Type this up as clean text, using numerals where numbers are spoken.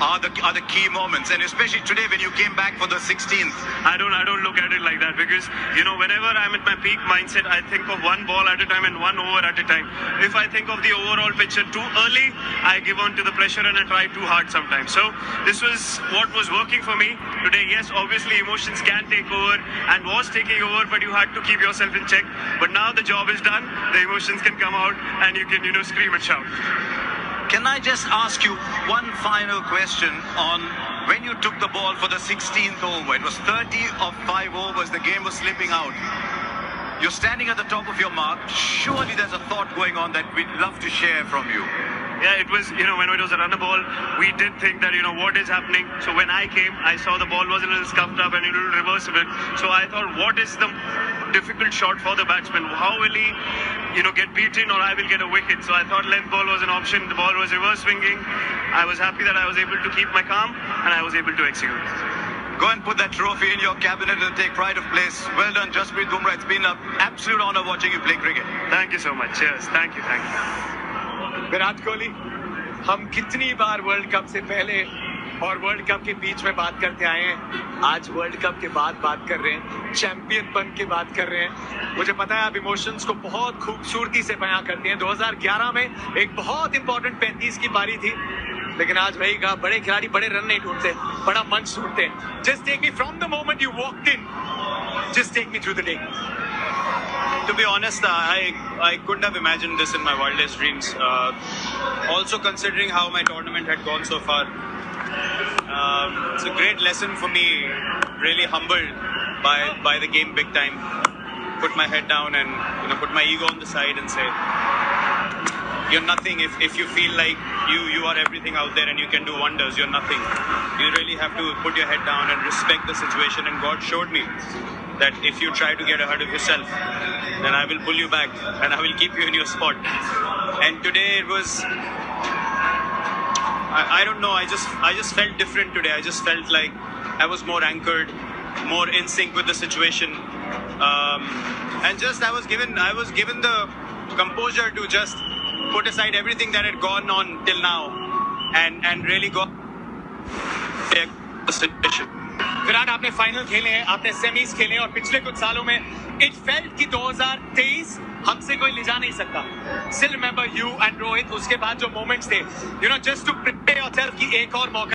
are the key moments, and especially today when you came back for the 16th. I don't look at it like that, because whenever I'm at my peak mindset, I think of one ball at a time and one over at a time. If I think of the overall picture too early, I give on to the pressure and I try too hard sometimes. So this was what was working for me today. Yes, obviously emotions can take over and was taking over, but you had to keep yourself in check. But now the job is done, the emotions can come out and you can scream and shout. Can I just ask you one final question on when you took the ball for the 16th over? It was 30 of 5 overs. The game was slipping out. You're standing at the top of your mark. Surely there's a thought going on that we'd love to share from you. Yeah, it was, when it was a runner ball, we did think that, what is happening. So when I came, I saw the ball was a little scuffed up and a little reversible. So I thought, what is the difficult shot for the batsman? How will he, get beaten, or I will get a wicket? So I thought length ball was an option. The ball was reverse swinging. I was happy that I was able to keep my calm and I was able to execute. Go and put that trophy in your cabinet and take pride of place. Well done, Jasprit Bumrah. It's been an absolute honor watching you play cricket. Thank you so much. Cheers. Thank you. Virat Kohli, हम कितनी बार world cup से पहले और world cup के बीच में बात करते आए हैं, आज वर्ल्ड कप के बाद बात कर रहे हैं, चैंपियन बन के बात कर रहे हैं। मुझे पता है आप इमोशंस को बहुत खूबसूरती से बयां करते हैं। 2011 में एक बहुत इंपॉर्टेंट 35 की पारी थी, लेकिन आज वही कहा, बड़े खिलाड़ी बड़े रन नहीं ढूंढते, बड़ा मंच ढूंढते हैं। Just take me from the moment you walked in. Just take me through the day. To be honest, I couldn't have imagined this in my wildest dreams. Also considering how my tournament had gone so far, it's a great lesson for me. Really humbled by the game big time. Put my head down and put my ego on the side and say, you're nothing. If you feel like you are everything out there and you can do wonders, you're nothing. You really have to put your head down and respect the situation. And God showed me that if you try to get ahead of yourself, then I will pull you back and I will keep you in your spot. And today it was, I don't know, I just felt different today. I just felt like I was more anchored, more in sync with the situation, and just I was given the composure to just put aside everything that had gone on till now and really go the situation. Virat, आपने final खेले हैं, आपने semis खेले हैं, और पिछले कुछ सालों में इट फेल्ट कि 2023 हमसे कोई ले जा नहीं सकता। Still remember you and Rohit, उसके बाद जो मोमेंट्स थे, जस्ट टू प्रिपेयर योरसेल्फ कि एक और मौका